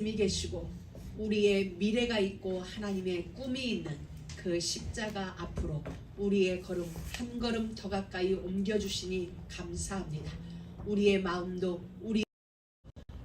하나님이 계시고 우리의 미래가 있고 하나님의 꿈이 있는 그 십자가 앞으로 우리의 걸음 한 걸음 더 가까이 옮겨주시니 감사합니다. 우리의 마음도 우리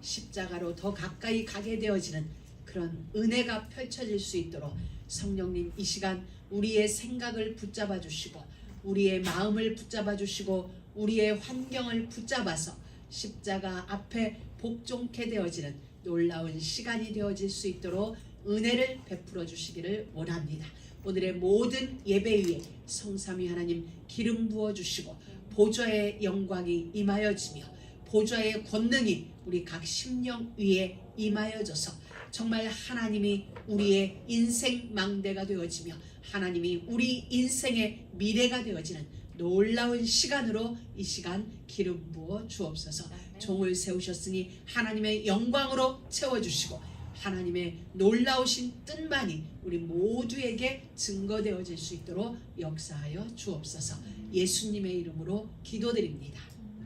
십자가로 더 가까이 가게 되어지는 그런 은혜가 펼쳐질 수 있도록 성령님 이 시간 우리의 생각을 붙잡아 주시고 우리의 마음을 붙잡아 주시고 우리의 환경을 붙잡아서 십자가 앞에 복종케 되어지는 놀라운 시간이 되어질 수 있도록 은혜를 베풀어 주시기를 원합니다. 오늘의 모든 예배 위에 성삼위 하나님 기름 부어 주시고 보좌의 영광이 임하여지며 보좌의 권능이 우리 각 심령 위에 임하여져서 정말 하나님이 우리의 인생 망대가 되어지며 하나님이 우리 인생의 미래가 되어지는 놀라운 시간으로 이 시간 기름 부어 주옵소서. 종을 세우셨으니 하나님의 영광으로 채워주시고 하나님의 놀라우신 뜻만이 우리 모두에게 증거되어질 수 있도록 역사하여 주옵소서. 예수님의 이름으로 기도드립니다.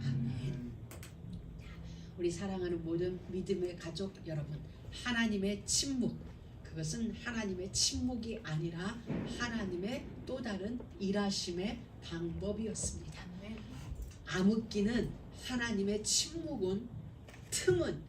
아멘. 우리 사랑하는 모든 믿음의 가족 여러분, 하나님의 침묵, 그것은 하나님의 침묵이 아니라 하나님의 또 다른 일하심의 방법이었습니다. 암흑기는 하나님의 침묵은 틈은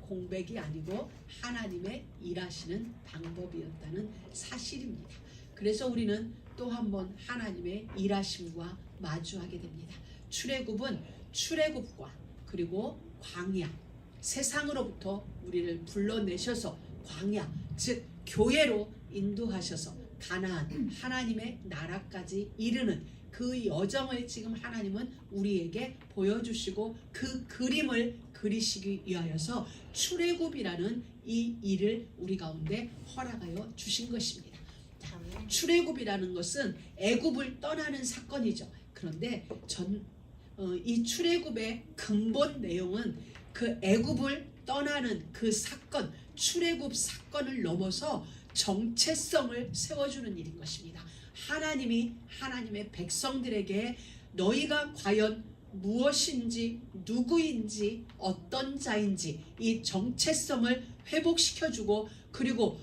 공백이 아니고 하나님의 일하시는 방법이었다는 사실입니다. 그래서 우리는 또 한 번 하나님의 일하심과 마주하게 됩니다. 출애굽은 출애굽과 그리고 광야, 세상으로부터 우리를 불러내셔서 광야, 즉 교회로 인도하셔서 가나안 하나님의 나라까지 이르는 그 여정을 지금 하나님은 우리에게 보여주시고 그 그림을 그리시기 위하여서 출애굽이라는 이 일을 우리 가운데 허락하여 주신 것입니다. 출애굽이라는 것은 애굽을 떠나는 사건이죠. 그런데 이 출애굽의 근본 내용은 그 애굽을 떠나는 그 사건, 출애굽 사건을 넘어서 정체성을 세워주는 일인 것입니다. 하나님이 하나님의 백성들에게 너희가 과연 무엇인지 누구인지 어떤 자인지 이 정체성을 회복시켜주고 그리고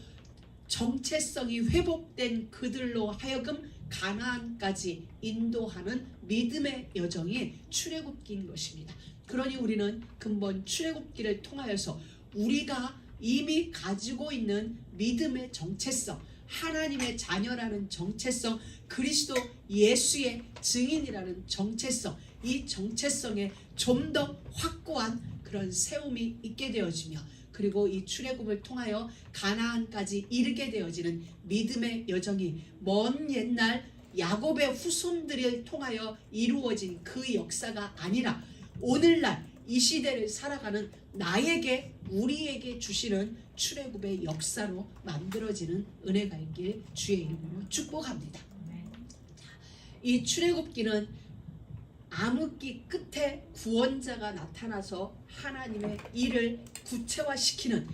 정체성이 회복된 그들로 하여금 가나안까지 인도하는 믿음의 여정이 출애굽기인 것입니다. 그러니 우리는 근본 출애굽기를 통하여서 우리가 이미 가지고 있는 믿음의 정체성, 하나님의 자녀라는 정체성, 그리스도 예수의 증인이라는 정체성, 이 정체성에 좀 더 확고한 그런 세움이 있게 되어지며 그리고 이 출애굽을 통하여 가나안까지 이르게 되어지는 믿음의 여정이 먼 옛날 야곱의 후손들을 통하여 이루어진 그 역사가 아니라 오늘날 이 시대를 살아가는 나에게 우리에게 주시는 출애굽의 역사로 만들어지는 은혜가 있길 주의 이름으로 축복합니다. 이 출애굽기는 암흑기 끝에 구원자가 나타나서 하나님의 일을 구체화시키는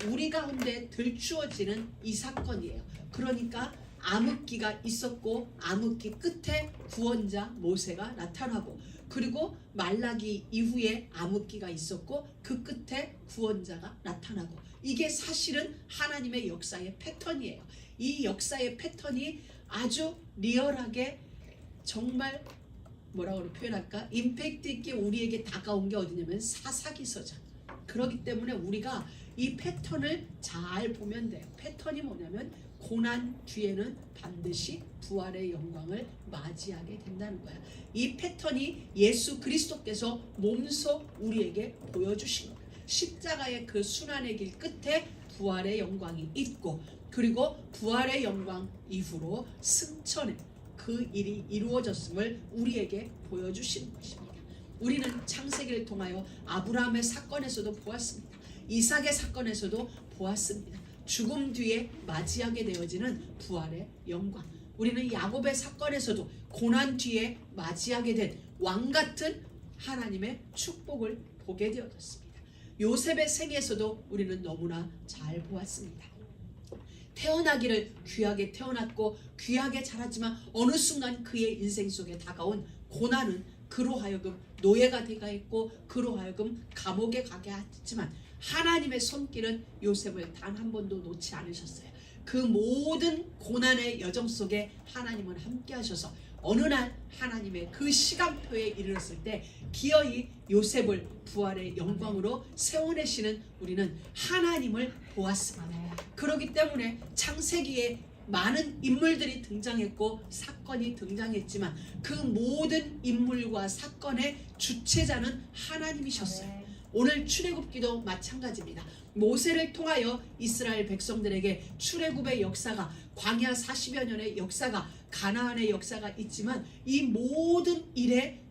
우리 가운데 들추어지는 이 사건이에요. 그러니까 암흑기가 있었고 암흑기 끝에 구원자 모세가 나타나고 그리고 말라기 이후에 암흑기가 있었고 그 끝에 구원자가 나타나고 이게 사실은 하나님의 역사의 패턴이에요. 이 역사의 패턴이 아주 리얼하게 정말 뭐라고 표현할까? 임팩트 있게 우리에게 다가온 게 어디냐면 사사기서전. 그렇기 때문에 우리가 이 패턴을 잘 보면 돼요. 패턴이 뭐냐면 고난 뒤에는 반드시 부활의 영광을 맞이하게 된다는 거야. 이 패턴이 예수 그리스도께서 몸소 우리에게 보여주신 거야. 십자가의 그 순환의 길 끝에 부활의 영광이 있고 그리고 부활의 영광 이후로 승천의 그 일이 이루어졌음을 우리에게 보여주시는 것입니다. 우리는 창세기를 통하여 아브라함의 사건에서도 보았습니다. 이삭의 사건에서도 보았습니다. 죽음 뒤에 맞이하게 되어지는 부활의 영광. 우리는 야곱의 사건에서도 고난 뒤에 맞이하게 된 왕같은 하나님의 축복을 보게 되어졌습니다. 요셉의 생에서도 우리는 너무나 잘 보았습니다. 태어나기를 귀하게 태어났고 귀하게 자랐지만 어느 순간 그의 인생 속에 다가온 고난은 그로 하여금 노예가 되게 했고 그로 하여금 감옥에 가게 했지만 하나님의 손길은 요셉을 단 한 번도 놓지 않으셨어요. 그 모든 고난의 여정 속에 하나님은 함께 하셔서 어느 날 하나님의 그 시간표에 이르렀을 때 기어이 요셉을 부활의 영광으로 세워내시는 우리는 하나님을 보았습니다. 그렇기 때문에 창세기에 많은 인물들이 등장했고 사건이 등장했지만 그 모든 인물과 사건의 주체자는 하나님이셨어요. 오늘 출애굽기도 마찬가지입니다. 모세를 통하여 이스라엘 백성들에게 출애굽의 역사가, 광야 40여 년의 역사가, 가나안의 역사가 있지만 이 모든 일의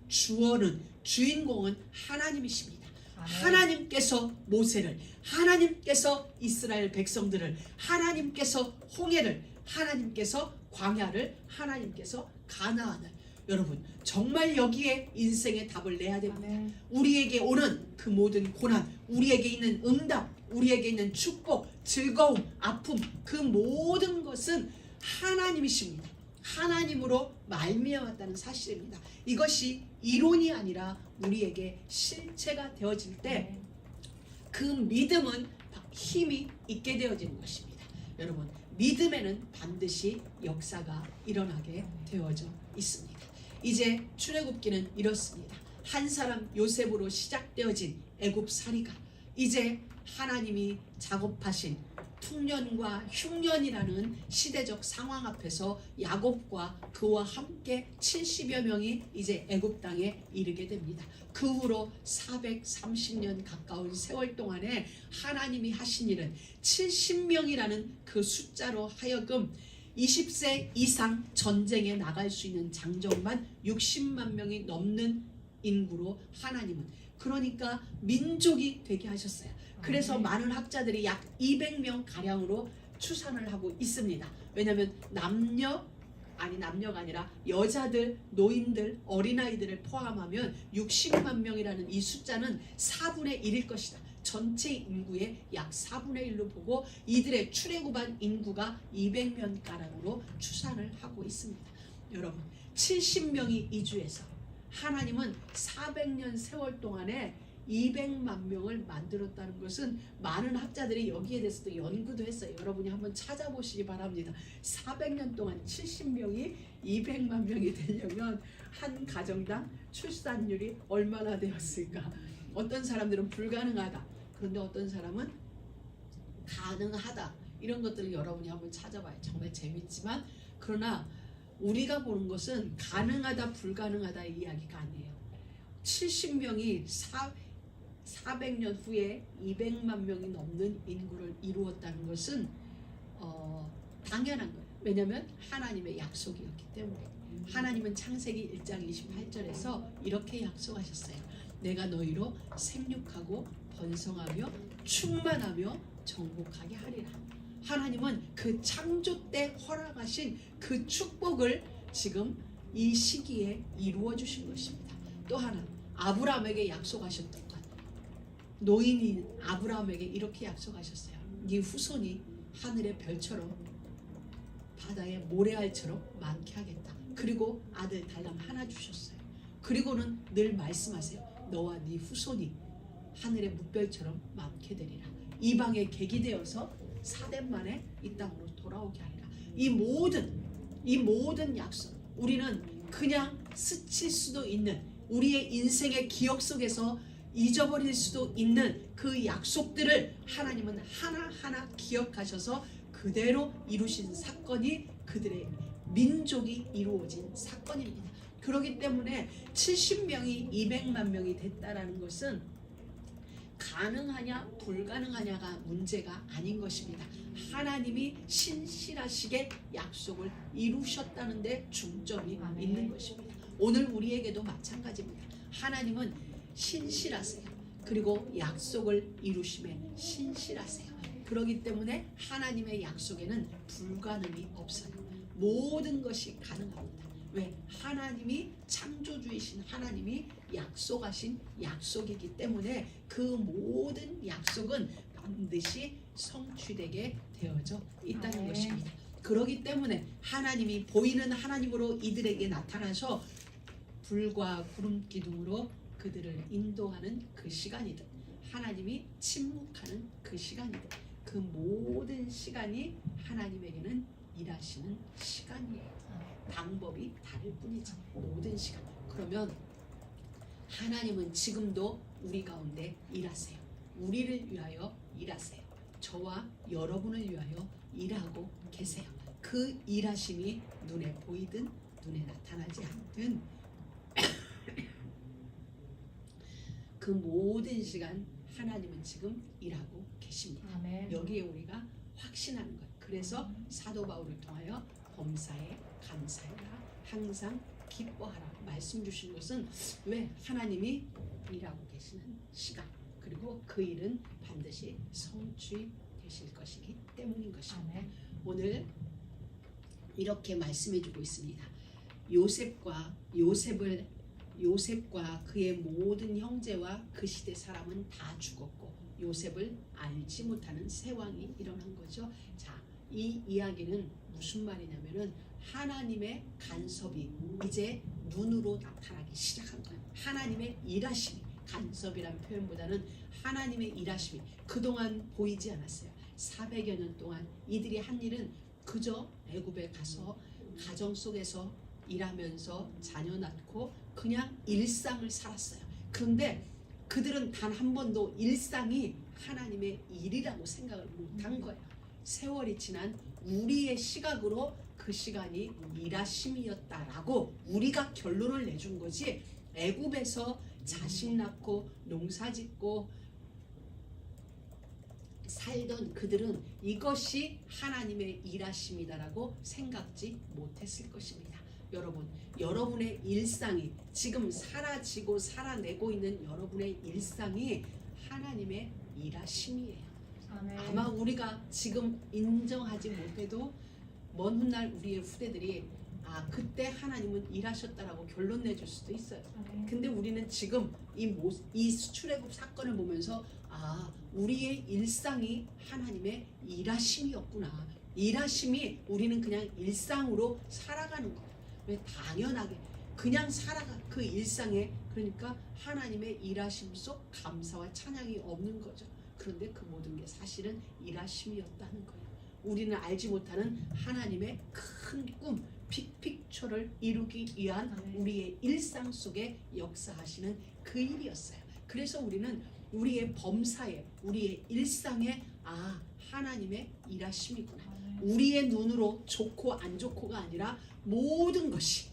주인공은 하나님이십니다. 하나님께서 모세를, 하나님께서 이스라엘 백성들을, 하나님께서 홍해를, 하나님께서 광야를, 하나님께서 가나안을. 여러분 정말 여기에 인생의 답을 내야 됩니다. 우리에게 오는 그 모든 고난, 우리에게 있는 응답, 우리에게 있는 축복, 즐거움, 아픔, 그 모든 것은 하나님이십니다. 하나님으로 말미암았다는 사실입니다. 이것이 이론이 아니라 우리에게 실체가 되어질 때 그 믿음은 힘이 있게 되어지는 것입니다. 여러분 믿음에는 반드시 역사가 일어나게 되어져 있습니다. 이제 출애굽기는 이렇습니다. 한 사람 요셉으로 시작되어진 애굽살이가 이제 하나님이 작업하신 풍년과 흉년이라는 시대적 상황 앞에서 야곱과 그와 함께 70여 명이 이제 애굽 땅에 이르게 됩니다. 그 후로 430년 가까운 세월 동안에 하나님이 하신 일은 70명이라는 그 숫자로 하여금 20세 이상 전쟁에 나갈 수 있는 장정만 60만 명이 넘는 인구로 하나님은 그러니까 민족이 되게 하셨어요. 그래서 많은 학자들이 약 200명 가량으로 추산을 하고 있습니다. 왜냐하면 남녀가 아니라 여자들, 노인들, 어린아이들을 포함하면 60만 명이라는 이 숫자는 4분의 1일 것이다. 전체 인구의 약 4분의 1로 보고 이들의 출애굽한 인구가 200명 가량으로 추산을 하고 있습니다. 여러분 70명이 이주해서 하나님은 400년 세월 동안에 200만 명을 만들었다는 것은 많은 학자들이 여기에 대해서도 연구도 했어요. 여러분이 한번 찾아보시기 바랍니다. 400년 동안 70명이 200만 명이 되려면 한 가정당 출산율이 얼마나 되었을까? 어떤 사람들은 불가능하다. 그런데 어떤 사람은 가능하다. 이런 것들을 여러분이 한번 찾아봐요. 정말 재밌지만 그러나 우리가 보는 것은 가능하다 불가능하다의 이야기가 아니에요. 70명이 400년 후에 200만 명이 넘는 인구를 이루었다는 것은 당연한 거예요. 왜냐하면 하나님의 약속이었기 때문에. 하나님은 창세기 1장 28절에서 이렇게 약속하셨어요. 내가 너희로 생육하고 번성하며 충만하며 정복하게 하리라. 하나님은 그 창조 때 허락하신 그 축복을 지금 이 시기에 이루어 주신 것입니다. 또 하나 아브라함에게 약속하셨던 것, 노인인 아브라함에게 이렇게 약속하셨어요. 네 후손이 하늘의 별처럼 바다의 모래알처럼 많게 하겠다. 그리고 아들 달랑 하나 주셨어요. 그리고는 늘 말씀하세요. 너와 네 후손이 하늘의 뭇별처럼 많게 되리라. 이방의 객이 되어서 4대 만에 이 땅으로 돌아오게 하리라. 이 모든 약속, 우리는 그냥 스칠 수도 있는, 우리의 인생의 기억 속에서 잊어버릴 수도 있는 그 약속들을 하나님은 하나하나 기억하셔서 그대로 이루신 사건이 그들의 민족이 이루어진 사건입니다. 그렇기 때문에 70명이 200만 명이 됐다라는 것은 가능하냐 불가능하냐가 문제가 아닌 것입니다. 하나님이 신실하시게 약속을 이루셨다는 데 중점이 있는 것입니다. 오늘 우리에게도 마찬가지입니다. 하나님은 신실하세요. 그리고 약속을 이루심에 신실하세요. 그렇기 때문에 하나님의 약속에는 불가능이 없어요. 모든 것이 가능합니다. 왜? 하나님이 창조주이신 하나님이 약속하신 약속이기 때문에 그 모든 약속은 반드시 성취되게 되어져 있다는 것입니다. 그렇기 때문에 하나님이 보이는 하나님으로 이들에게 나타나서 불과 구름 기둥으로 그들을 인도하는 그 시간이든 하나님이 침묵하는 그 시간이 돼. 그 모든 시간이 하나님에게는 일하시는 시간이에요. 방법이 다를 뿐이지. 모든 시간. 그러면 하나님은 지금도 우리 가운데 일하세요. 우리를 위하여 일하세요. 저와 여러분을 위하여 일하고 계세요. 그 일하심이 눈에 보이든 눈에 나타나지 않든 그 모든 시간 하나님은 지금 일하고 계십니다. 아멘. 여기에 우리가 확신하는 것. 그래서 사도 바울을 통하여 범사에 감사해라, 항상 기뻐하라 말씀 주신 것은 왜 하나님이 일하고 계시는 시간, 그리고 그 일은 반드시 성취되실 것이기 때문인 것입니다. 아멘. 오늘 이렇게 말씀해 주고 있습니다. 요셉과 그의 모든 형제와 그 시대 사람은 다 죽었고 요셉을 알지 못하는 새 왕이 일어난 거죠. 자, 이 이야기는 무슨 말이냐면은 하나님의 간섭이 이제 눈으로 나타나기 시작한 거예요. 하나님의 일하심이, 간섭이라는 표현보다는 하나님의 일하심이 그동안 보이지 않았어요. 400여 년 동안 이들이 한 일은 그저 애굽에 가서 가정 속에서 일하면서 자녀 낳고 그냥 일상을 살았어요. 그런데 그들은 단 한 번도 일상이 하나님의 일이라고 생각을 못한 거예요. 세월이 지난 우리의 시각으로 그 시간이 일하심이었다라고 우리가 결론을 내준 거지. 애굽에서 자식 낳고 농사짓고 살던 그들은 이것이 하나님의 일하심이다라고 생각지 못했을 것입니다. 여러분, 여러분의 일상이 지금 사라지고 살아내고 있는 여러분의 일상이 하나님의 일하심이에요. 아멘. 아마 우리가 지금 인정하지 못해도 먼 훗날 우리의 후대들이 그때 하나님은 일하셨다라고 결론 내줄 수도 있어요. 아멘. 근데 우리는 지금 이 수출애굽 사건을 보면서 우리의 일상이 하나님의 일하심이었구나. 일하심이 우리는 그냥 일상으로 살아가는 거예요. 왜 당연하게 그냥 살아가 그 일상에, 그러니까 하나님의 일하심 속 감사와 찬양이 없는 거죠. 그런데 그 모든 게 사실은 일하심이었다는 거예요. 우리는 알지 못하는 하나님의 큰 꿈, 빅픽처를 이루기 위한 우리의 일상 속에 역사하시는 그 일이었어요. 그래서 우리는 우리의 범사에, 우리의 일상에 하나님의 일하심이구나. 우리의 눈으로 좋고 안 좋고가 아니라 모든 것이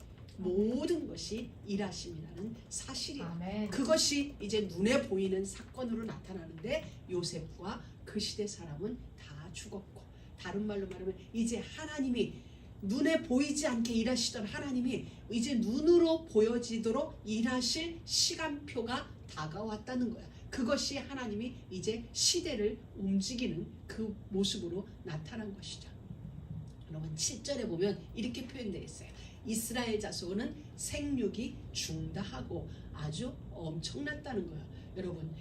일하심이라는 사실이에요. 아멘. 그것이 이제 눈에 보이는 사건으로 나타나는데 요셉과 그 시대 사람은 다 죽었고, 다른 말로 말하면 이제 하나님이 눈에 보이지 않게 일하시던 하나님이 이제 눈으로 보여지도록 일하실 시간표가 다가왔다는 거야. 그것이 하나님이 이제 시대를 움직이는 그 모습으로 나타난 것이죠. 여러분 7절에 보면 이렇게 표현되어 있어요. 이스라엘 자손은 생육이 중다하고 아주 엄청났다는 거예요. 여러분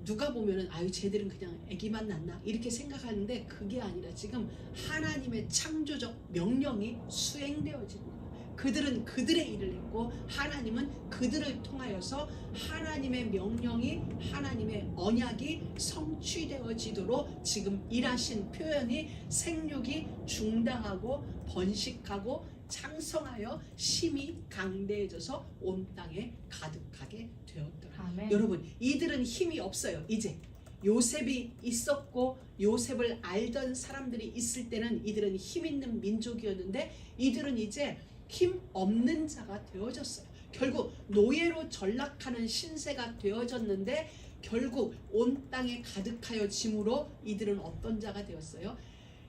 누가 보면은 쟤들은 그냥 아기만 낳나 이렇게 생각하는데 그게 아니라 지금 하나님의 창조적 명령이 수행되어지는 거예요. 그들은 그들의 일을 했고 하나님은 그들을 통하여서 하나님의 명령이, 하나님의 언약이 성취되어지도록 지금 일하신 표현이 생육이 중당하고 번식하고 창성하여 심히 강대해져서 온 땅에 가득하게 되었더라. 아멘. 여러분 이들은 힘이 없어요. 이제 요셉이 있었고 요셉을 알던 사람들이 있을 때는 이들은 힘 있는 민족이었는데 이들은 이제 힘 없는 자가 되어졌어요. 결국 노예로 전락하는 신세가 되어졌는데 결국 온 땅에 가득하여 짐으로 이들은 어떤 자가 되었어요?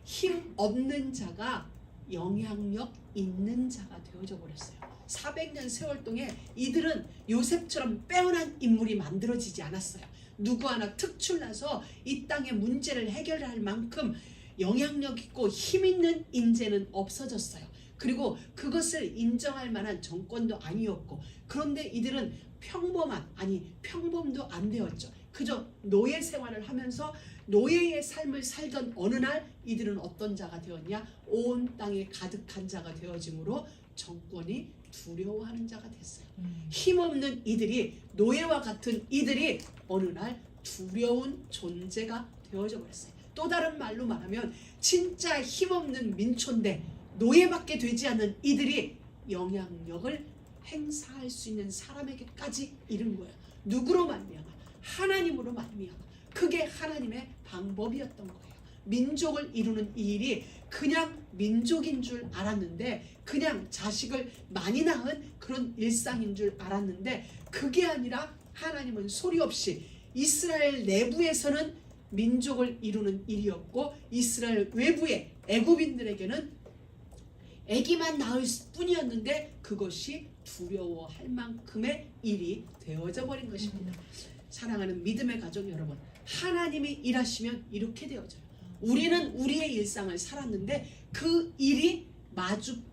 힘 없는 자가 영향력 있는 자가 되어져 버렸어요. 400년 세월 동안 이들은 요셉처럼 빼어난 인물이 만들어지지 않았어요. 누구 하나 특출나서 이 땅의 문제를 해결할 만큼 영향력 있고 힘 있는 인재는 없어졌어요. 그리고 그것을 인정할 만한 정권도 아니었고, 그런데 이들은 평범도 안 되었죠. 그저 노예 생활을 하면서 노예의 삶을 살던 어느 날 이들은 어떤 자가 되었냐? 온 땅에 가득한 자가 되어짐으로 정권이 두려워하는 자가 됐어요. 힘없는 이들이, 노예와 같은 이들이 어느 날 두려운 존재가 되어져 버렸어요. 또 다른 말로 말하면 진짜 힘없는 민초인데 노예밖에 되지 않는 이들이 영향력을 행사할 수 있는 사람에게까지 이른 거예요. 누구로 말미암아? 하나님으로 말미암아. 그게 하나님의 방법이었던 거예요. 민족을 이루는 이 일이 그냥 민족인 줄 알았는데, 그냥 자식을 많이 낳은 그런 일상인 줄 알았는데, 그게 아니라 하나님은 소리 없이 이스라엘 내부에서는 민족을 이루는 일이었고, 이스라엘 외부의 애굽인들에게는 아기만 낳을 뿐이었는데 그것이 두려워할 만큼의 일이 되어져 버린 것입니다. 사랑하는 믿음의 가족 여러분, 하나님이 일하시면 이렇게 되어져요. 우리는 우리의 일상을 살았는데 그 일이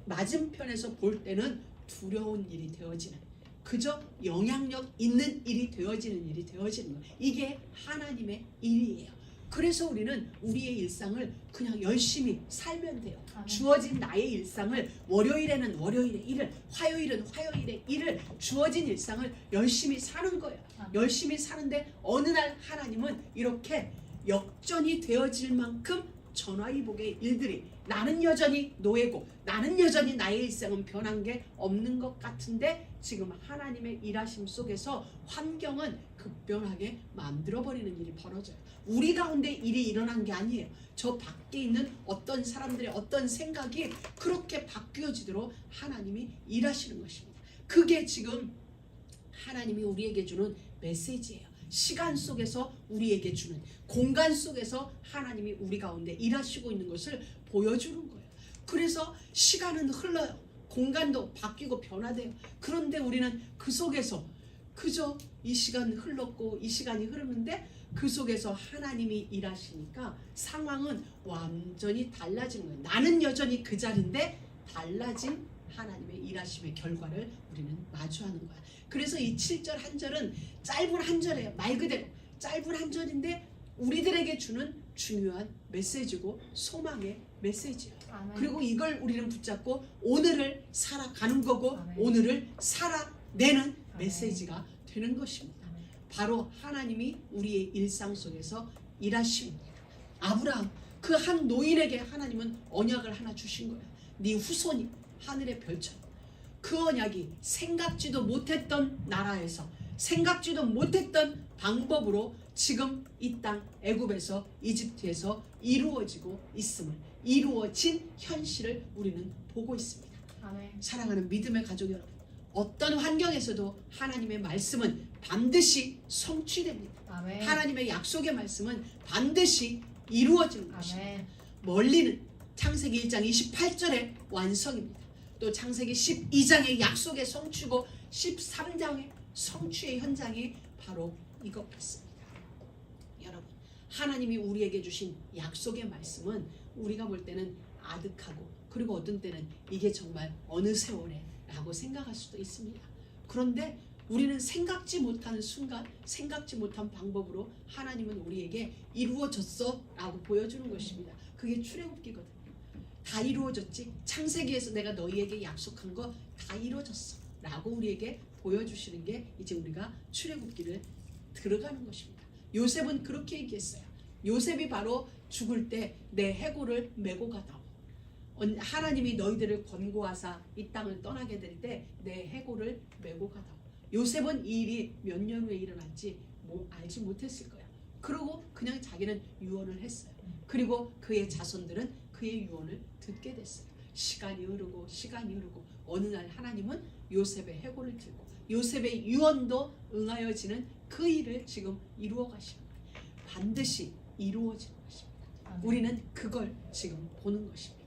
맞은편에서 볼 때는 두려운 일이 되어지는, 그저 영향력 있는 일이 되어지는 거예요. 이게 하나님의 일이에요. 그래서 우리는 우리의 일상을 그냥 열심히 살면 돼요. 주어진 나의 일상을 월요일에는 월요일의 일을, 화요일은 화요일의 일을, 주어진 일상을 열심히 사는 거예요. 열심히 사는데 어느 날 하나님은 이렇게 역전이 되어질 만큼 전화위복의 일들이, 나는 여전히 노예고 나는 여전히 나의 일상은 변한 게 없는 것 같은데 지금 하나님의 일하심 속에서 환경은 급변하게 만들어버리는 일이 벌어져요. 우리 가운데 일이 일어난 게 아니에요. 저 밖에 있는 어떤 사람들의 어떤 생각이 그렇게 바뀌어지도록 하나님이 일하시는 것입니다. 그게 지금 하나님이 우리에게 주는 메시지예요. 시간 속에서 우리에게 주는, 공간 속에서 하나님이 우리 가운데 일하시고 있는 것을 보여주는 거예요. 그래서 시간은 흘러요. 공간도 바뀌고 변화돼요. 그런데 우리는 그 속에서 그저 이 시간 흘렀고 이 시간이 흐르는데 그 속에서 하나님이 일하시니까 상황은 완전히 달라지는 거예요. 나는 여전히 그 자리인데 달라진 하나님의 일하심의 결과를 우리는 마주하는 거야. 그래서 이 7절 한 절은 짧은 한 절이에요. 말 그대로 짧은 한 절인데 우리들에게 주는 중요한 메시지고 소망의 메시지예요. 아멘. 그리고 이걸 우리는 붙잡고 오늘을 살아가는 거고, 아멘, 오늘을 살아내는, 아멘, 메시지가 되는 것입니다. 아멘. 바로 하나님이 우리의 일상 속에서 일하십니다. 아브라함, 그 한 노인에게 하나님은 언약을 하나 주신 거예요. 네 후손이 하늘의 별처럼. 그 언약이 생각지도 못했던 나라에서, 생각지도 못했던 방법으로 지금 이 땅 애굽에서, 이집트에서 이루어지고 있음을, 이루어진 현실을 우리는 보고 있습니다. 아멘. 사랑하는 믿음의 가족 여러분, 어떤 환경에서도 하나님의 말씀은 반드시 성취됩니다. 아멘. 하나님의 약속의 말씀은 반드시 이루어지는 것입니다. 멀리는 창세기 1장 28절의 완성입니다. 또 창세기 12장의 약속의 성취고 13장의 성취의 현장이 바로 이것 같습니다. 여러분, 하나님이 우리에게 주신 약속의 말씀은 우리가 볼 때는 아득하고, 그리고 어떤 때는 이게 정말 어느 세월에 라고 생각할 수도 있습니다. 그런데 우리는 생각지 못하는 순간, 생각지 못한 방법으로 하나님은 우리에게 이루어졌어 라고 보여주는 것입니다. 그게 출애굽기거든요. 다 이루어졌지, 창세기에서 내가 너희에게 약속한 거 다 이루어졌어 라고 우리에게 보여주시는 게 이제 우리가 출애굽기를 들어가는 것입니다. 요셉은 그렇게 얘기했어요. 요셉이 바로 죽을 때 내 해골을 메고 가다오. 하나님이 너희들을 권고하사 이 땅을 떠나게 될 때 내 해골을 메고 가다오. 요셉은 이 일이 몇 년 후에 일어날지 알지 못했을 거야. 그러고 그냥 자기는 유언을 했어요. 그리고 그의 자손들은 그의 유언을 듣게 됐어요. 시간이 흐르고 어느 날 하나님은 요셉의 해골을 들고 요셉의 유언도 응하여지는 그 일을 지금 이루어 가시는 거예요. 반드시 이루어지는 것입니다. 우리는 그걸 지금 보는 것입니다.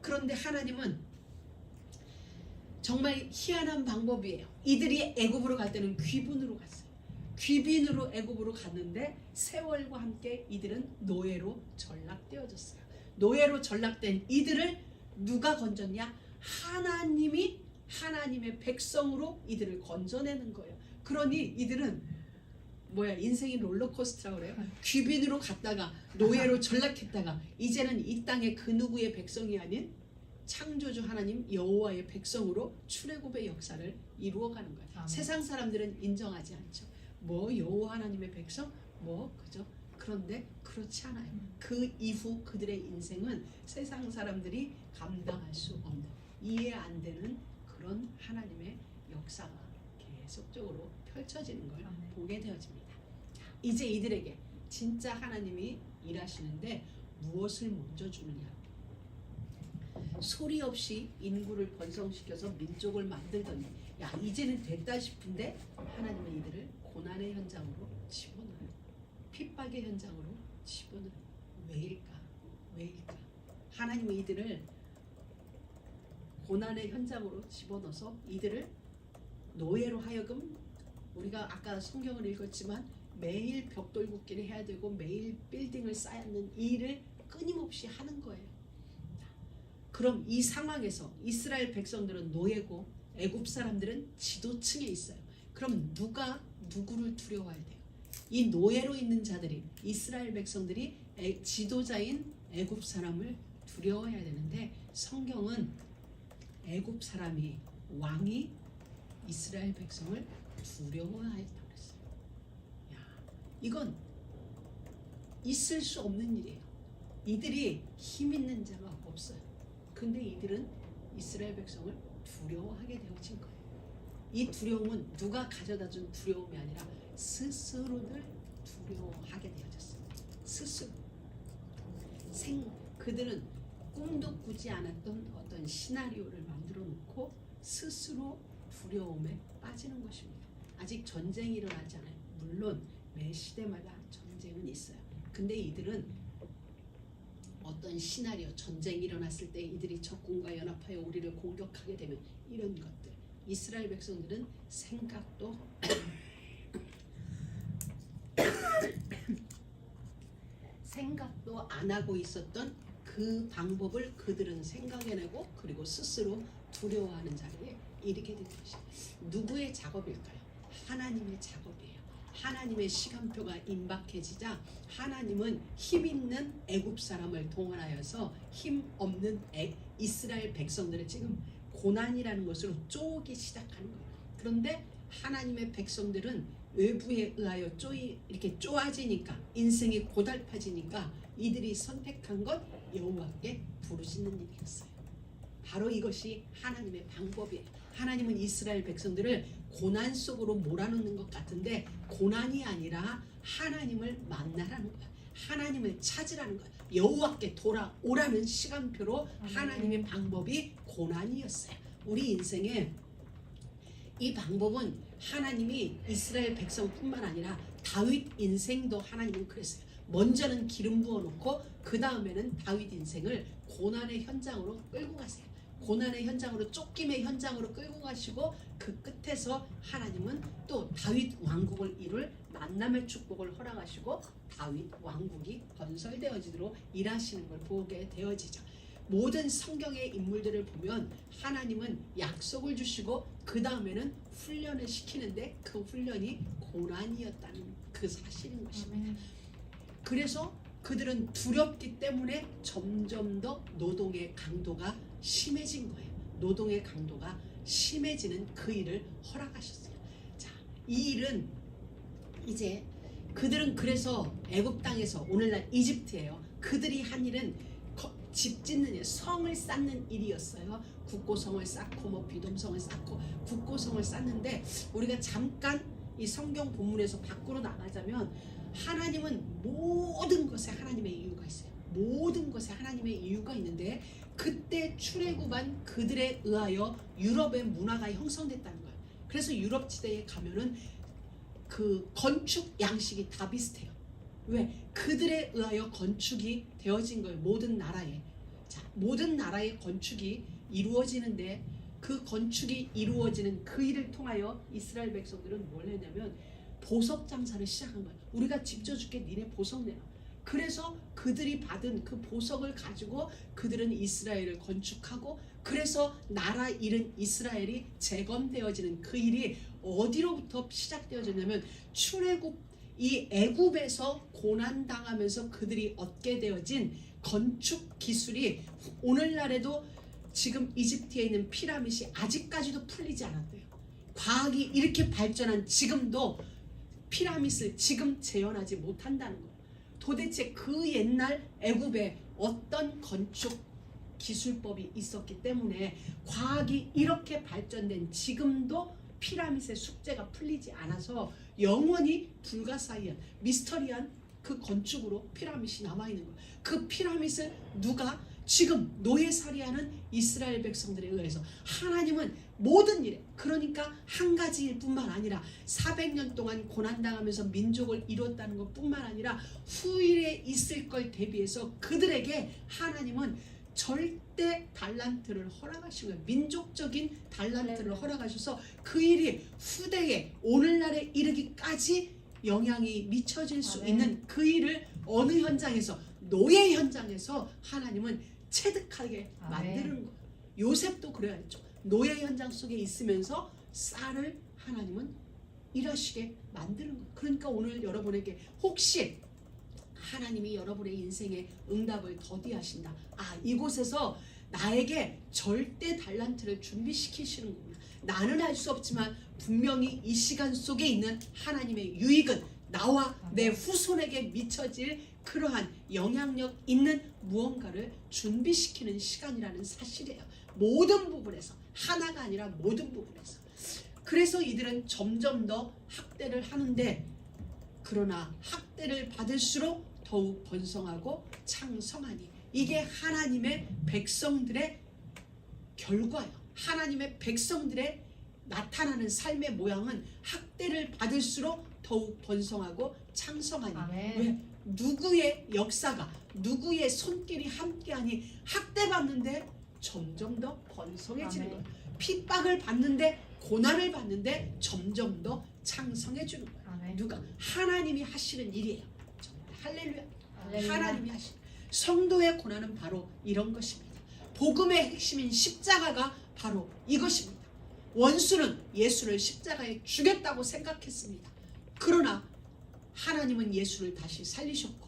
그런데 하나님은 정말 희한한 방법이에요. 이들이 애굽으로 갈 때는 귀빈으로 갔어요. 귀빈으로 애굽으로 갔는데 세월과 함께 이들은 노예로 전락되어졌어요. 노예로 전락된 이들을 누가 건졌냐? 하나님이 하나님의 백성으로 이들을 건져내는 거예요. 그러니 이들은 인생이 롤러코스터라고 그래요. 귀빈으로 갔다가 노예로 전락했다가 이제는 이 땅의 그 누구의 백성이 아닌 창조주 하나님 여호와의 백성으로 출애굽의 역사를 이루어가는 거예요. 세상 사람들은 인정하지 않죠. 여호와 하나님의 백성? 그죠? 그런데 그렇지 않아요. 그 이후 그들의 인생은 세상 사람들이 감당할 수 없는, 이해 안 되는 그런 하나님의 역사가 계속적으로 펼쳐지는 걸 보게 되어집니다. 이제 이들에게 진짜 하나님이 일하시는데 무엇을 먼저 주느냐? 소리 없이 인구를 번성시켜서 민족을 만들더니 야 이제는 됐다 싶은데 하나님은 이들을 고난의 현장으로 집어넣어요. 핍박의 현장으로 집어넣어요. 왜일까? 왜일까? 하나님은 이들을 고난의 현장으로 집어넣어서 이들을 노예로 하여금, 우리가 아까 성경을 읽었지만 매일 벽돌 굽기를 해야 되고 매일 빌딩을 쌓는 일을 끊임없이 하는 거예요. 그럼 이 상황에서 이스라엘 백성들은 노예고 애굽 사람들은 지도층에 있어요. 그럼 누가 누구를 두려워해야 돼요? 이 노예로 있는 자들이, 이스라엘 백성들이 지도자인 애굽 사람을 두려워해야 되는데, 성경은 애굽 사람이, 왕이 이스라엘 백성을 두려워하였다고 그랬어요. 야, 이건 있을 수 없는 일이에요. 이들이 힘 있는 자가 없어요. 근데 이들은 이스라엘 백성을 두려워하게 되어진 거예요. 이 두려움은 누가 가져다 준 두려움이 아니라 스스로를 두려워하게 되어졌어요. 스스로. 그들은 꿈도 꾸지 않았던 어떤 시나리오를 만들어 놓고 스스로 두려움에 빠지는 것입니다. 아직 전쟁이 일어나지 않아요. 물론 매 시대마다 전쟁은 있어요. 근데 이들은 어떤 시나리오, 전쟁이 일어났을 때 이들이 적군과 연합하여 우리를 공격하게 되면 이런 것들, 이스라엘 백성들은 생각도 생각도 안 하고 있었던 그 방법을 그들은 생각해내고 그리고 스스로 두려워하는 자리에 이르게 된 것이에요. 누구의 작업일까요? 하나님의 작업이에요. 하나님의 시간표가 임박해지자 하나님은 힘 있는 애굽 사람을 동원하여서 힘 없는 이스라엘 백성들을 지금 고난이라는 것으로 쪼기 시작하는 거예요. 그런데 하나님의 백성들은 외부에 의하여 이렇게 쪼아지니까, 인생이 고달파지니까 이들이 선택한 것 여호와께 부르짖는 일이었어요. 바로 이것이 하나님의 방법이에요. 하나님은 이스라엘 백성들을 고난 속으로 몰아넣는 것 같은데 고난이 아니라 하나님을 만나라는 거야. 하나님을 찾으라는 거야. 여호와께 돌아오라는 시간표로 하나님의 방법이 고난이었어요. 우리 인생에 이 방법은 하나님이 이스라엘 백성뿐만 아니라 다윗 인생도 하나님은 그랬어요. 먼저는 기름 부어놓고 그 다음에는 다윗 인생을 고난의 현장으로 끌고 가세요. 고난의 현장으로, 쫓김의 현장으로 끌고 가시고 그 끝에서 하나님은 또 다윗 왕국을 이룰 만남의 축복을 허락하시고 다윗 왕국이 건설되어지도록 일하시는 걸 보게 되어지죠. 모든 성경의 인물들을 보면 하나님은 약속을 주시고 그 다음에는 훈련을 시키는데 그 훈련이 고난이었다는 그 사실인 것입니다. 그래서 그들은 두렵기 때문에 점점 더 노동의 강도가 심해진 거예요. 노동의 강도가 심해지는 그 일을 허락하셨어요. 자, 이 일은 이제 그들은 그래서 애굽 땅에서, 오늘날 이집트예요. 그들이 한 일은 집 짓는 일, 성을 쌓는 일이었어요. 국고성을 쌓고 비돔성을 쌓고 국고성을 쌓는데, 우리가 잠깐 이 성경 본문에서 밖으로 나가자면 하나님은 모든 것에 하나님의 이유가 있어요. 모든 것에 하나님의 이유가 있는데, 그때 출애굽한 그들에 의하여 유럽의 문화가 형성됐다는 거예요. 그래서 유럽 지대에 가면은 그 건축 양식이 다 비슷해요. 왜? 그들에 의하여 건축이 되어진 거예요. 모든 나라에. 자, 모든 나라의 건축이 이루어지는데, 그 건축이 이루어지는 그 일을 통하여 이스라엘 백성들은 뭘 했냐면 보석 장사를 시작한 거예요. 우리가 집 져줄게, 니네 보석 내놔. 그래서 그들이 받은 그 보석을 가지고 그들은 이스라엘을 건축하고, 그래서 나라 잃은 이스라엘이 재건되어지는 그 일이 어디로부터 시작되어졌냐면 출애굽, 이 애굽에서 고난당하면서 그들이 얻게 되어진 건축 기술이 오늘날에도 지금 이집트에 있는 피라밋이 아직까지도 풀리지 않았대요. 과학이 이렇게 발전한 지금도 피라밋을 지금 재현하지 못한다는 거예요. 도대체 그 옛날 애굽에 어떤 건축 기술법이 있었기 때문에 과학이 이렇게 발전된 지금도 피라밋의 숙제가 풀리지 않아서 영원히 불가사의한 미스터리한 그 건축으로 피라밋이 남아있는 거예요. 그 피라밋을 누가 지금 노예살이하는 이스라엘 백성들에 의해서 하나님은 모든 일에, 그러니까 한 가지 일뿐만 아니라 400년 동안 고난당하면서 민족을 이뤘다는 것뿐만 아니라 후일에 있을 걸 대비해서 그들에게 하나님은 절대 달란트를 허락하신 거예요. 민족적인 달란트를 허락하셔서 그 일이 후대에 오늘날에 이르기까지 영향이 미쳐질 수 있는 그 일을 어느 현장에서, 노예 현장에서 하나님은 체득하게 만드는 거예요. 요셉도 그래야죠. 노예 현장 속에 있으면서 쌀을 하나님은 일하시게 만드는 거예요. 그러니까 오늘 여러분에게 혹시 하나님이 여러분의 인생에 응답을 더디하신다, 이곳에서 나에게 절대 달란트를 준비시키시는 거구나, 나는 할 수 없지만 분명히 이 시간 속에 있는 하나님의 유익은 나와 내 후손에게 미쳐질 그러한 영향력 있는 무언가를 준비시키는 시간이라는 사실이에요. 모든 부분에서, 하나가 아니라 모든 부분에서. 그래서 이들은 점점 더 학대를 하는데, 그러나 학대를 받을수록 더욱 번성하고 창성하니, 이게 하나님의 백성들의 결과예요. 하나님의 백성들의 나타나는 삶의 모양은 학대를 받을수록 더욱 번성하고 창성하니. 왜? 누구의 역사가, 누구의 손길이 함께하니 학대받는데 점점 더 번성해지는 거예요. 핍박을 받는데, 고난을 받는데 점점 더 창성해지는 거예요. 누가? 하나님이 하시는 일이에요. 할렐루야. 하나님이 하시는 성도의 고난은 바로 이런 것입니다. 복음의 핵심인 십자가가 바로 이것입니다. 원수는 예수를 십자가에 죽였다고 생각했습니다. 그러나 하나님은 예수를 다시 살리셨고,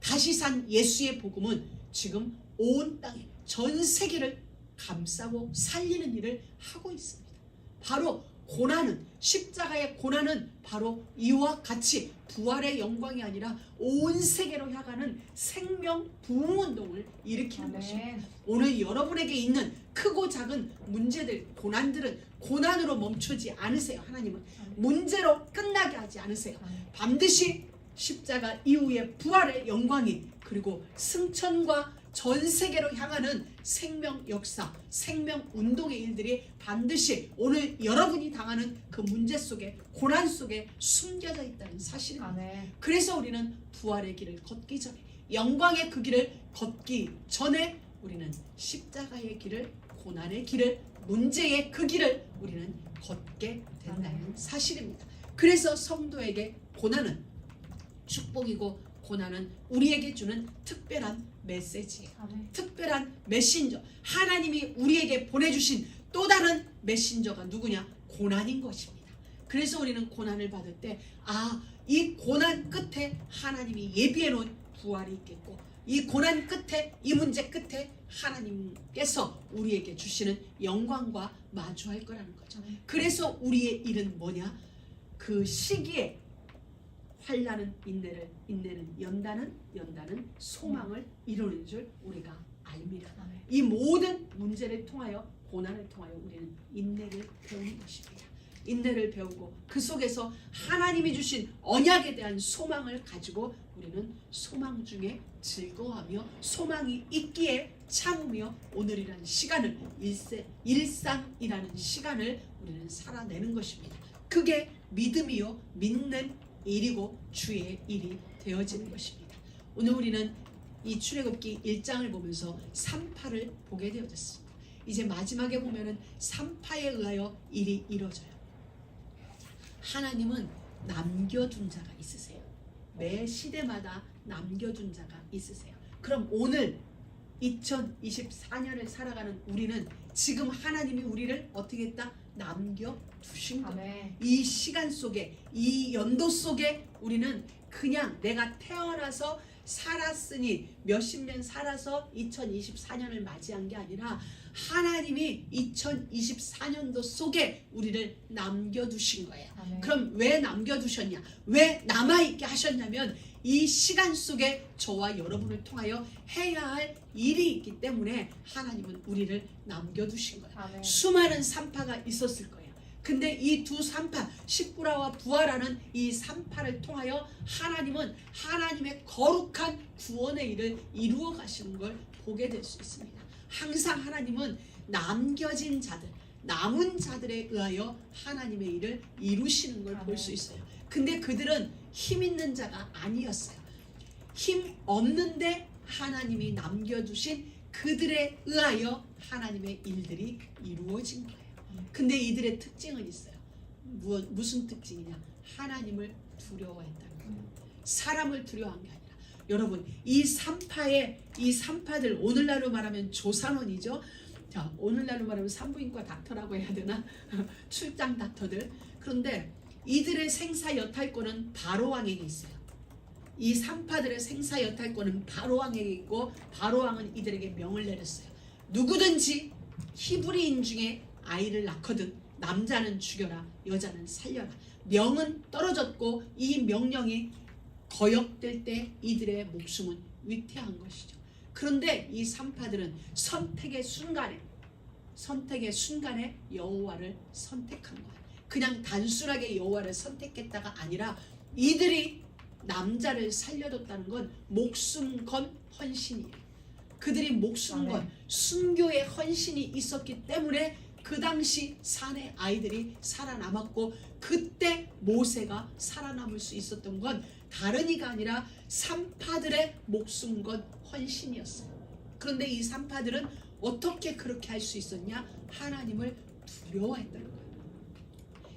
다시 산 예수의 복음은 지금 온 땅에, 전 세계를 감싸고 살리는 일을 하고 있습니다. 바로 고난은, 십자가의 고난은 바로 이와 같이 부활의 영광이 아니라 온 세계로 향하는 생명 부흥운동을 일으키는 것입니다. 오늘 여러분에게 있는 크고 작은 문제들, 고난들은 고난으로 멈추지 않으세요. 하나님은 문제로 끝나게 하지 않으세요. 반드시 십자가 이후에 부활의 영광이, 그리고 승천과 전 세계로 향하는 생명 역사, 생명 운동의 일들이 반드시 오늘 여러분이 당하는 그 문제 속에, 고난 속에 숨겨져 있다는 사실입니다. 그래서 우리는 부활의 길을 걷기 전에, 영광의 그 길을 걷기 전에 우리는 십자가의 길을, 고난의 길을, 문제의 그 길을 우리는 걷게 된다는 사실입니다. 그래서 성도에게 고난은 축복이고, 고난은 우리에게 주는 특별한 메시지예요. 특별한 메신저, 하나님이 우리에게 보내주신 또 다른 메신저가 누구냐? 고난인 것입니다. 그래서 우리는 고난을 받을 때, 이 고난 끝에 하나님이 예비해 놓은 부활이 있겠고, 이 고난 끝에, 이 문제 끝에 하나님께서 우리에게 주시는 영광과 마주할 거라는 거죠. 그래서 우리의 일은 뭐냐? 그 시기에 환난은 인내를, 인내는 연단은, 연단은 소망을 이루는 줄 우리가 알미라. 이 모든 문제를 통하여, 고난을 통하여 우리는 인내를 배우는 것입니다. 인내를 배우고 그 속에서 하나님이 주신 언약에 대한 소망을 가지고 우리는 소망 중에 즐거워하며, 소망이 있기에 참으며 오늘이라는 시간을, 일상이라는 시간을 우리는 살아내는 것입니다. 그게 믿음이요, 믿는 일이고 주의 일이 되어지는 것입니다. 오늘 우리는 이 출애굽기 1장을 보면서 3파를 보게 되어졌습니다. 이제 마지막에 보면은 3파에 의하여 일이 이루어져요. 하나님은 남겨둔 자가 있으세요. 매 시대마다 남겨둔 자가 있으세요. 그럼 오늘 2024년을 살아가는 우리는 지금 하나님이 우리를 어떻게 했다? 남겨두신 거예요. 이 시간 속에, 이 연도 속에 우리는 그냥 내가 태어나서 살았으니 몇십 년 살아서 2024년을 맞이한 게 아니라 하나님이 2024년도 속에 우리를 남겨두신 거예요. 아멘. 그럼 왜 남겨두셨냐? 왜 남아있게 하셨냐면 이 시간 속에 저와 여러분을 통하여 해야 할 일이 있기 때문에 하나님은 우리를 남겨두신 거예요. 아멘. 수많은 산파가 있었을 거예요. 근데 이 두 산파, 십구라와 부하라는 이 산파를 통하여 하나님은 하나님의 거룩한 구원의 일을 이루어 가시는 걸 보게 될 수 있습니다. 항상 하나님은 남겨진 자들, 남은 자들에 의하여 하나님의 일을 이루시는 걸 볼 수 있어요. 근데 그들은 힘 있는 자가 아니었어요. 힘 없는데 하나님이 남겨두신 그들에 의하여 하나님의 일들이 이루어진 거예요. 근데 이들의 특징은 있어요. 무슨 특징이냐? 하나님을 두려워했다는 거예요. 사람을 두려워한 게 아니라. 여러분, 이 산파들, 오늘날로 말하면 조산원이죠. 자, 오늘날로 말하면 산부인과 닥터라고 해야 되나? 출장 닥터들. 그런데 이들의 생사 여탈권은 바로왕에게 있어요. 이 산파들의 생사 여탈권은 바로왕에게 있고, 바로왕은 이들에게 명을 내렸어요. 누구든지 히브리인 중에 아이를 낳거든 남자는 죽여라, 여자는 살려라. 명은 떨어졌고 이 명령이 거역될 때 이들의 목숨은 위태한 것이죠. 그런데 이 산파들은 선택의 순간에 여호와를 선택한 거예요. 그냥 단순하게 여호와를 선택했다가 아니라 이들이 남자를 살려줬다는 건 목숨 건 헌신이에요. 그들이 목숨 건 순교의 헌신이 있었기 때문에 그 당시 산의 아이들이 살아남았고, 그때 모세가 살아남을 수 있었던 건 다른 이가 아니라 산파들의 목숨 건 헌신이었어요. 그런데 이 산파들은 어떻게 그렇게 할 수 있었냐? 하나님을 두려워했다는 거예요.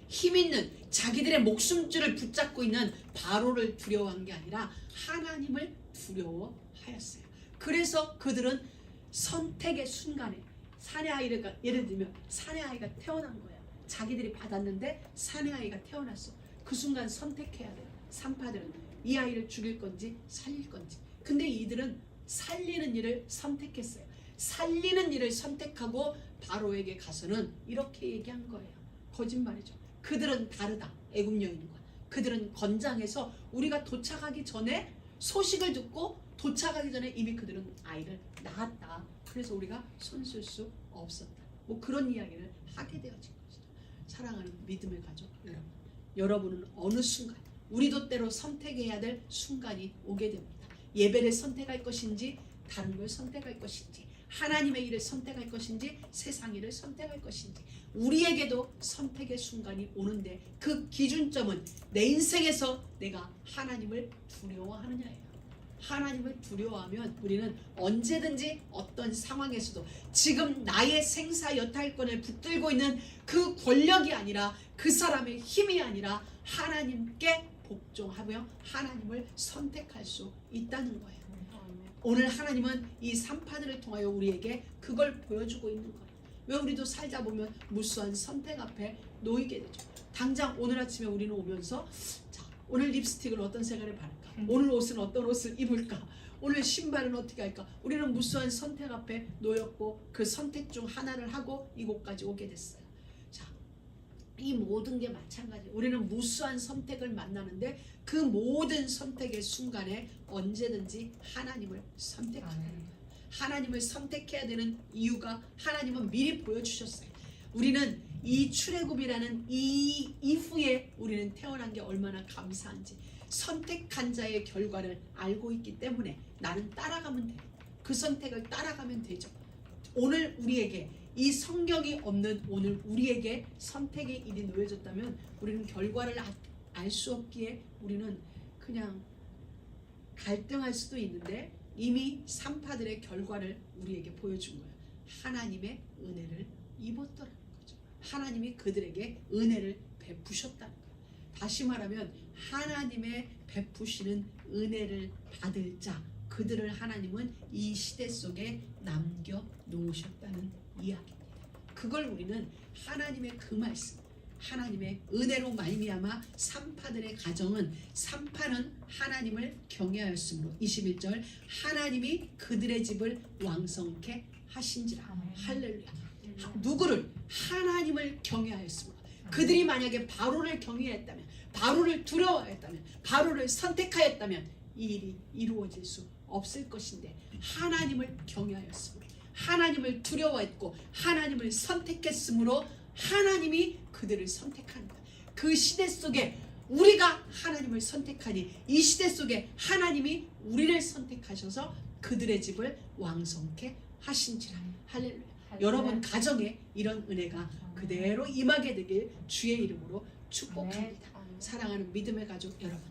힘 있는 자기들의 목숨줄을 붙잡고 있는 바로를 두려워한 게 아니라 하나님을 두려워하였어요. 그래서 그들은 선택의 순간에 사내 아이가, 예를 들면 사내 아이가 태어난 거예요. 자기들이 받았는데 사내 아이가 태어났어. 그 순간 선택해야 돼요. 산파들은 이 아이를 죽일 건지 살릴 건지. 근데 이들은 살리는 일을 선택했어요. 살리는 일을 선택하고 바로에게 가서는 이렇게 얘기한 거예요. 거짓말이죠. 그들은 다르다. 애굽 여인과 그들은 건장해서 우리가 도착하기 전에 소식을 듣고 도착하기 전에 이미 그들은 아이를 낳았다. 그래서 우리가 손쓸 수 없었다. 뭐 그런 이야기를 하게 되어진 것이죠. 사랑하는 믿음의 가족 여러분, 여러분은 어느 순간, 우리도 때로 선택해야 될 순간이 오게 됩니다. 예배를 선택할 것인지 다른 걸 선택할 것인지, 하나님의 일을 선택할 것인지 세상 일을 선택할 것인지, 우리에게도 선택의 순간이 오는데 그 기준점은 내 인생에서 내가 하나님을 두려워하느냐예요. 하나님을 두려워하면 우리는 언제든지 어떤 상황에서도 지금 나의 생사 여탈권을 붙들고 있는 그 권력이 아니라 그 사람의 힘이 아니라 하나님께 복종하며 하나님을 선택할 수 있다는 거예요. 오늘 하나님은 이 산파들을 통하여 우리에게 그걸 보여주고 있는 거예요. 왜 우리도 살다 보면 무수한 선택 앞에 놓이게 되죠. 당장 오늘 아침에 우리는 오면서 자, 오늘 립스틱을 어떤 색깔을 바를까? 오늘 옷은 어떤 옷을 입을까? 오늘 신발은 어떻게 할까? 우리는 무수한 선택 앞에 놓였고 그 선택 중 하나를 하고 이곳까지 오게 됐어요. 자, 이 모든 게 마찬가지. 우리는 무수한 선택을 만나는데 그 모든 선택의 순간에 언제든지 하나님을 선택하는 거예요. 하나님을 선택해야 되는 이유가 하나님은 미리 보여주셨어요. 우리는 이 출애굽이라는 이 이후에 우리는 태어난 게 얼마나 감사한지, 선택한 자의 결과를 알고 있기 때문에 나는 따라가면 돼요. 그 선택을 따라가면 되죠. 오늘 우리에게 이 성경이 없는 오늘 우리에게 선택의 일이 놓여졌다면 우리는 결과를 알 수 없기에 우리는 그냥 갈등할 수도 있는데 이미 산파들의 결과를 우리에게 보여준 거예요. 하나님의 은혜를 입었더라는 거죠. 하나님이 그들에게 은혜를 베푸셨다는 거예요. 다시 말하면 하나님의 베푸시는 은혜를 받을 자, 그들을 하나님은 이 시대 속에 남겨 놓으셨다는 이야기입니다. 그걸 우리는 하나님의 그 말씀, 하나님의 은혜로 말미암아 산파들의 가정은 산파는 하나님을 경외하였으므로 21절 하나님이 그들의 집을 왕성케 하신지라. 할렐루야. 누구를? 하나님을 경외하였으므로. 그들이 만약에 바로를 경외했다면, 바로를 두려워했다면, 바로를 선택하였다면 이 일이 이루어질 수 없을 것인데 하나님을 경외하였으므로, 하나님을 두려워했고 하나님을 선택했으므로 하나님이 그들을 선택한다. 그 시대 속에 우리가 하나님을 선택하니 이 시대 속에 하나님이 우리를 선택하셔서 그들의 집을 왕성케 하신지라. 할렐루야. 여러분 가정에 이런 은혜가 그대로 임하게 되길 주의 이름으로 축복합니다. 사랑하는 믿음의 가족 여러분,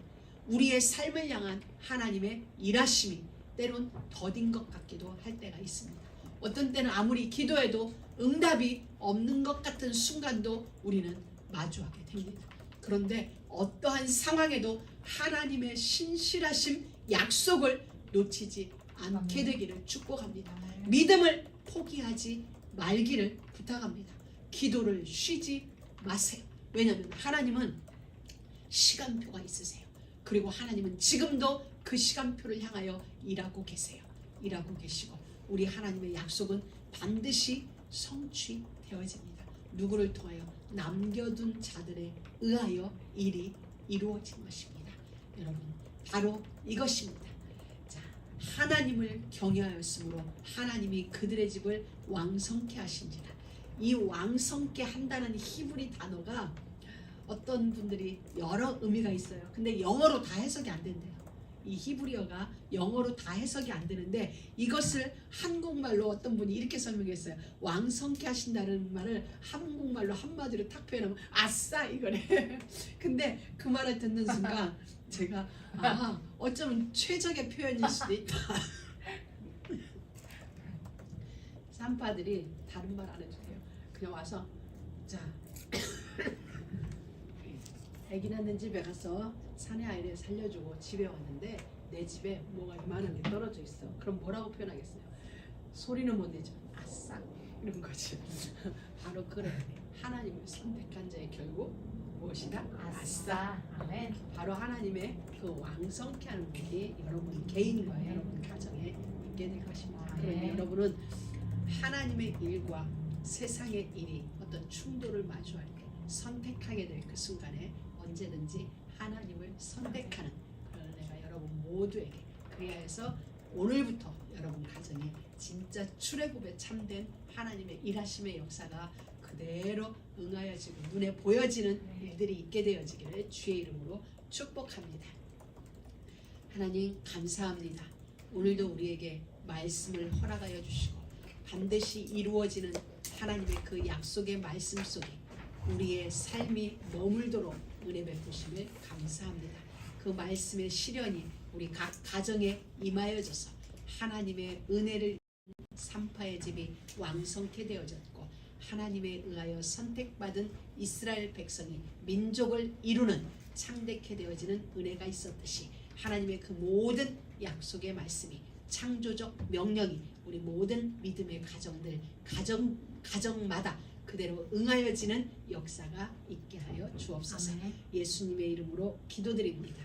우리의 삶을 향한 하나님의 일하심이 때론 더딘 것 같기도 할 때가 있습니다. 어떤 때는 아무리 기도해도 응답이 없는 것 같은 순간도 우리는 마주하게 됩니다. 그런데 어떠한 상황에도 하나님의 신실하심 약속을 놓치지 않게 되기를 축복합니다. 믿음을 포기하지 말기를 부탁합니다. 기도를 쉬지 마세요. 왜냐하면 하나님은 시간표가 있으세요. 그리고 하나님은 지금도 그 시간표를 향하여 일하고 계세요. 일하고 계시고 우리 하나님의 약속은 반드시 성취되어집니다. 누구를 통하여? 남겨둔 자들에 의하여 일이 이루어진 것입니다. 여러분 바로 이것입니다. 자, 하나님을 경외하였으므로 하나님이 그들의 집을 왕성케 하신지라. 이 왕성케 한다는 히브리 단어가 어떤 분들이 여러 의미가 있어요. 근데 영어로 다 해석이 안 된대요. 이 히브리어가 영어로 다 해석이 안 되는데 이것을 한국말로 어떤 분이 이렇게 설명했어요. 왕성케 하신다는 말을 한국말로 한마디로 탁 표현하면 아싸 이거래. 근데 그 말을 듣는 순간 제가 어쩌면 최적의 표현일 수도 있다. 산파들이 다른 말 안 해주세요. 그냥 와서 자 아기 낳는 집에 가서 사내 아이를 살려주고 집에 왔는데 내 집에 뭐가 이만한 게 떨어져 있어. 그럼 뭐라고 표현하겠어요? 소리는 못 내죠. 아싸 이런 거지. 바로 그래. 하나님을 선택한 자의 결국 무엇이다? 아싸. 아멘. 바로 하나님의 그 왕성케 하는 분이 여러분 개인과 여러분 가정에 있게 될 것입니다. 그런데 여러분은 하나님의 일과 세상의 일이 어떤 충돌을 마주할 때 선택하게 될 그 순간에 언제든지 하나님을 선택하는 그런 은혜가 여러분 모두에게, 그리하여서 오늘부터 여러분 가정에 진짜 출애굽에 참된 하나님의 일하심의 역사가 그대로 응하여지고 눈에 보여지는 일들이 있게 되어지기를 주의 이름으로 축복합니다. 하나님 감사합니다. 오늘도 우리에게 말씀을 허락하여 주시고 반드시 이루어지는 하나님의 그 약속의 말씀 속에 우리의 삶이 머물도록 은혜 베푸심을 감사합니다. 그 말씀의 실현이 우리 각 가정에 임하여져서 하나님의 은혜를 산파의 집이 왕성케 되어졌고 하나님에 의하여 선택받은 이스라엘 백성이 민족을 이루는 창대케 되어지는 은혜가 있었듯이 하나님의 그 모든 약속의 말씀이 창조적 명령이 우리 모든 믿음의 가정들 가정마다 그대로 응하여지는 역사가 있게 하여 주옵소서. 예수님의 이름으로 기도드립니다.